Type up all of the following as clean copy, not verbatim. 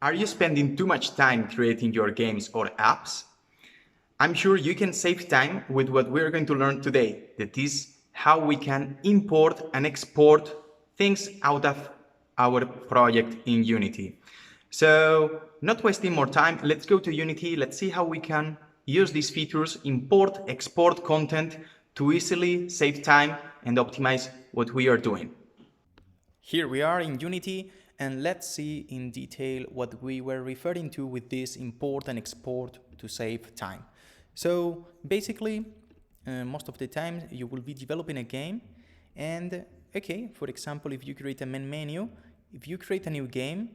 Are you spending too much time creating your games or apps? I'm sure you can save time with what we're going to learn today. That is how we can import and export things out of our project in Unity. So, not wasting more time, let's go to Unity. Let's see how we can use these features, import, export content to easily save time and optimize what we are doing. Here we are in Unity, and let's see in detail what we were referring to with this import and export to save time. So basically, most of the time you will be developing a game, and okay, for example, if you create a main menu, if you create a new game,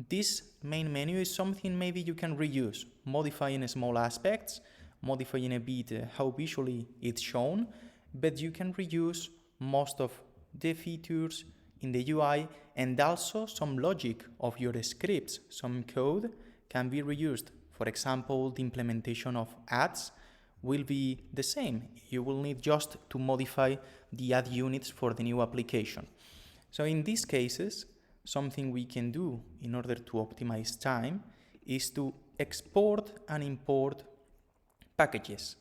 this main menu is something maybe you can reuse, modifying small aspects, modifying a bit how visually it's shown, but you can reuse most of the features in the UI, and also some logic of your scripts, some code can be reused. For example, the implementation of ads will be the same. You will need just to modify the ad units for the new application. So in these cases, something we can do in order to optimize time is to export and import packages.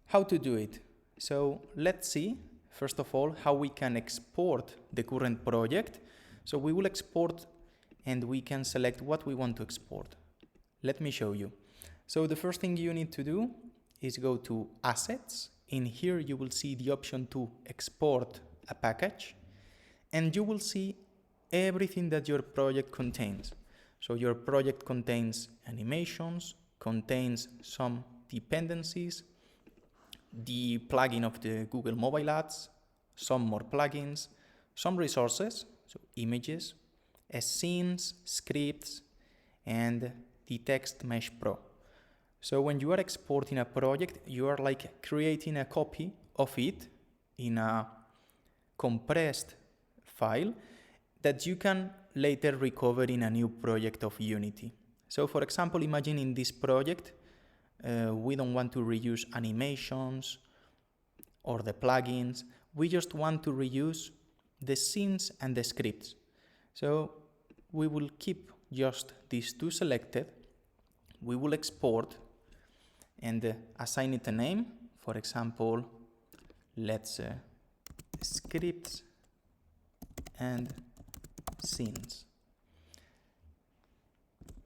How to do it? So let's see, first of all, how we can export the current project. So we will export and we can select what we want to export. Let me show you. So the first thing you need to do is go to Assets. In here you will see the option to export a package, and you will see everything that your project contains. So your project contains animations, contains some dependencies, the plugin of the Google Mobile Ads, some more plugins, some resources, so images, scenes, scripts, and the Text Mesh Pro. So when you are exporting a project, you are like creating a copy of it in a compressed file that you can later recover in a new project of Unity. So for example, imagine in this project, we don't want to reuse animations or the plugins. We just want to reuse the scenes and the scripts. So we will keep just these two selected. We will export and assign it a name. For example, let's scripts and scenes.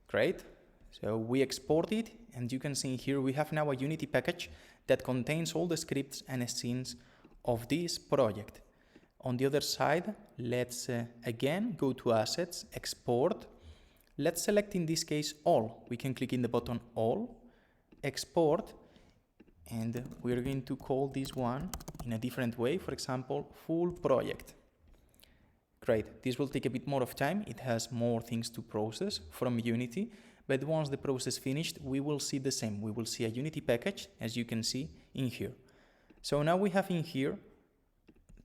Great. So we export it, and you can see here we have now a Unity package that contains all the scripts and scenes of this project. On the other side, let's again go to Assets, Export. Let's select in this case All. We can click in the button All, Export, and we're going to call this one in a different way, for example, Full Project. Great, this will take a bit more of time. It has more things to process from Unity, but once the process finished, we will see the same. We will see a Unity package, as you can see in here. So now we have in here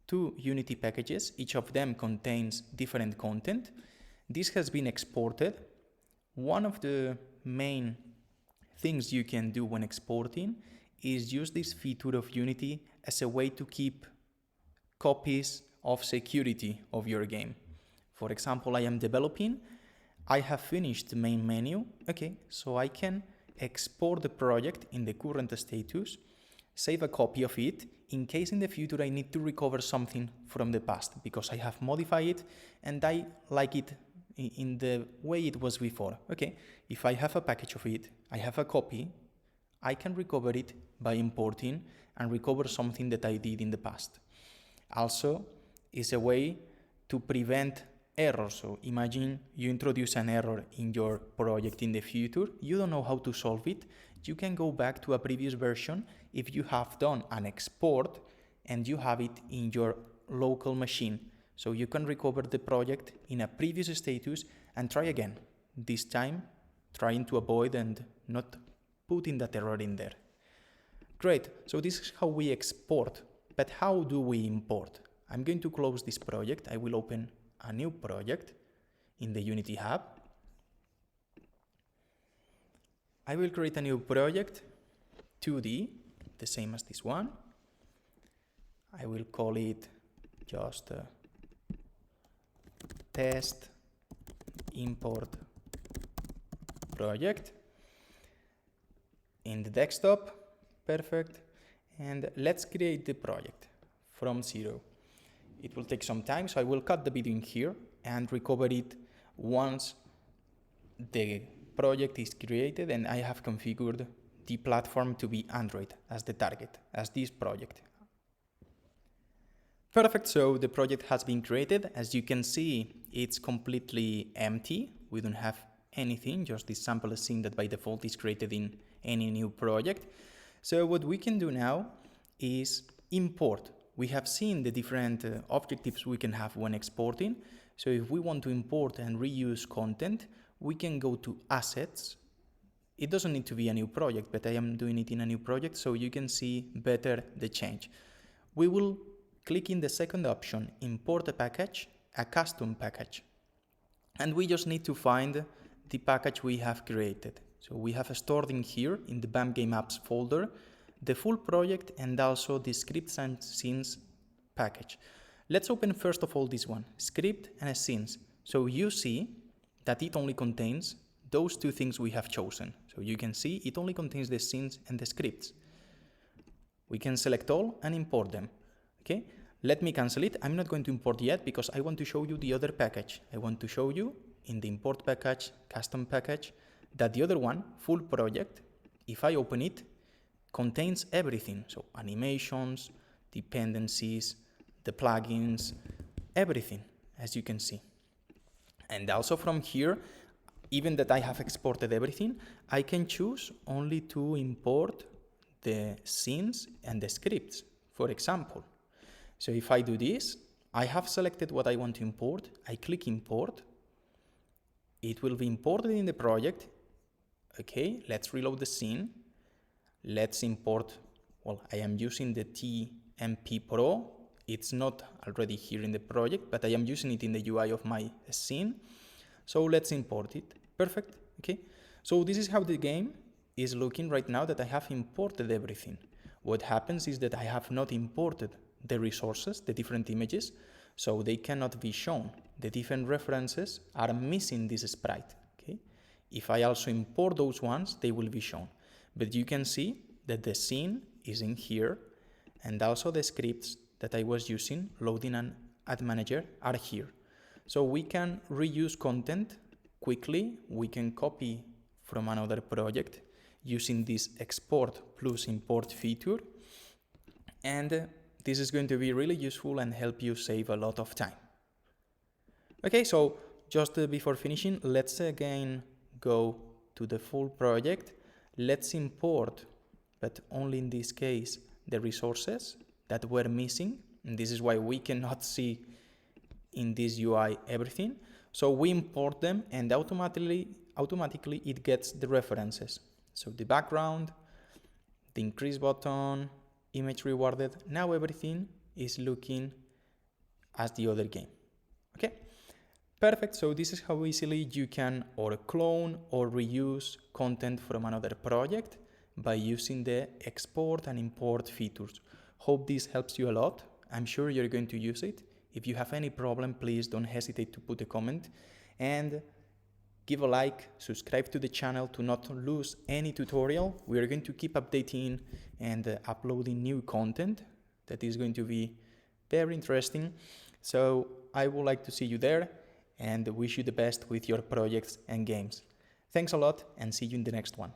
two Unity packages. Each of them contains different content. This has been exported. One of the main things you can do when exporting is use this feature of Unity as a way to keep copies of security of your game. For example, I am developing, I have finished the main menu, okay, so I can export the project in the current status, save a copy of it, in case in the future I need to recover something from the past, because I have modified it and I like it in the way it was before. Okay, if I have a package of it, I have a copy, I can recover it by importing and recover something that I did in the past. Also, is a way to prevent errors. So imagine you introduce an error in your project in the future, you don't know how to solve it, you can go back to a previous version if you have done an export and you have it in your local machine. So you can recover the project in a previous status and try again, this time trying to avoid and not putting that error in there. Great, so this is how we export, but how do we import? I'm going to close this project. I will open a new project in the Unity Hub. I will create a new project, 2D, the same as this one. I will call it just test import project in the desktop. Perfect. And let's create the project from zero. It will take some time, so I will cut the video in here and recover it once the project is created and I have configured the platform to be Android as the target, as this project. Perfect, so the project has been created. As you can see, it's completely empty. We don't have anything, just this sample scene that by default is created in any new project. So what we can do now is import. We have seen the different objectives we can have when exporting. So if we want to import and reuse content, we can go to Assets. It doesn't need to be a new project, but I am doing it in a new project so you can see better the change. We will click in the second option, Import a package, a custom package. And we just need to find the package we have created. So we have stored in here, in the BAM Game Apps folder, the full project and also the scripts and scenes package. Let's open first of all this one, script and scenes. So you see that it only contains those two things we have chosen. So you can see it only contains the scenes and the scripts. We can select all and import them. Okay, let me cancel it. I'm not going to import yet because I want to show you the other package. I want to show you in the import package, custom package, that the other one, full project, if I open it, contains everything. So animations, dependencies, the plugins, everything, as you can see. And also from here, even that I have exported everything, I can choose only to import the scenes and the scripts, for example. So if I do this, I have selected what I want to import. I click import. It will be imported in the project. Okay, let's reload the scene. Let's import, well, I am using the TMP Pro. It's not already here in the project, but I am using it in the UI of my scene. So let's import it. Perfect, okay. So this is how the game is looking right now that I have imported everything. What happens is that I have not imported the resources, the different images, so they cannot be shown. The different references are missing this sprite, okay. If I also import those ones, they will be shown. But you can see that the scene is in here and also the scripts that I was using, loading and ad manager, are here. So we can reuse content quickly. We can copy from another project using this export plus import feature. And this is going to be really useful and help you save a lot of time. Okay, so just before finishing, let's again go to the full project. Let's import, but only in this case, the resources that were missing. And this is why we cannot see in this UI everything. So we import them and automatically it gets the references. So the background, the increase button, image rewarded. Now everything is looking as the other game. Okay, perfect. So this is how easily you can or clone or reuse content from another project by using the export and import features. Hope this helps you a lot. I'm sure you're going to use it. If you have any problem, please don't hesitate to put a comment and give a like, subscribe to the channel to not lose any tutorial. We are going to keep updating and uploading new content that is going to be very interesting. So I would like to see you there and wish you the best with your projects and games. Thanks a lot and see you in the next one.